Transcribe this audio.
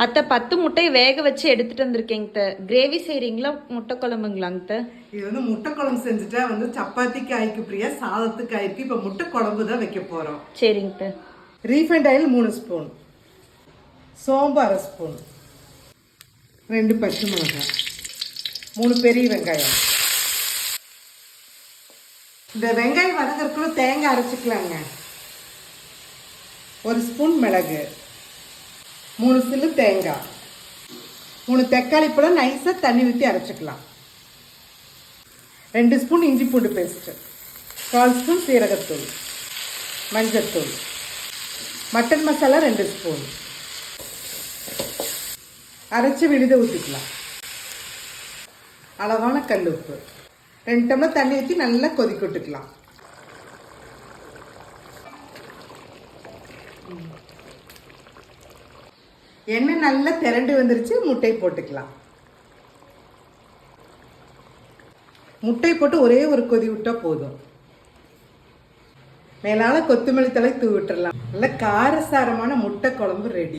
அத்தை 10 முட்டையை வேக வச்சு எடுத்துட்டு வந்திருக்கேங்க. கிரேவி செய்றீங்களா முட்டை குழம்புங்களாங்க? இது வந்து முட்டை குழம்பு செஞ்சுட்டா வந்து சப்பாத்திக்கு ஆயிக்கு பிரியா, சாதத்துக்கு ஆயிருக்கு. இப்போ முட்டை குழம்பு தான் வைக்க போறோம். சரிங்க. ரீஃபைண்ட் ஆயில் 3 ஸ்பூன், சோம்பு 1/2 ஸ்பூன், 2 பச்சை மிளகாய், 3 பெரிய வெங்காயம். இந்த வெங்காயம் வதங்கறதுக்குள்ள தேங்காய் அரைச்சிக்கலாங்க. 1 ஸ்பூன் மிளகு, 3 சில்லு தேங்காய், 3 தக்காளி பழம் நைஸாக தண்ணி ஊற்றி அரைச்சிக்கலாம். 2 ஸ்பூன் இஞ்சி பூண்டு பேஸ்ட்டு, 1/4 ஸ்பூன் சீரகத்தூள், மஞ்சத்தூள், மட்டன் மசாலா 2 ஸ்பூன், அரைச்சி விழுத ஊற்றிக்கலாம். அளவான கல் உப்பு, 2 டம்ளர் தண்ணி ஊற்றி நல்லா கொதிக்க விட்டுக்கலாம். எண்ணெய் நல்லா திரண்டு வந்துருச்சு. முட்டை போட்டுக்கலாம். முட்டை போட்டு ஒரே ஒரு கொதி விட்டா போதும். மேலால கொத்தமல்லி தழை தூவி விட்டுறலாம். நல்ல காரசாரமான முட்டை குழம்பு ரெடி.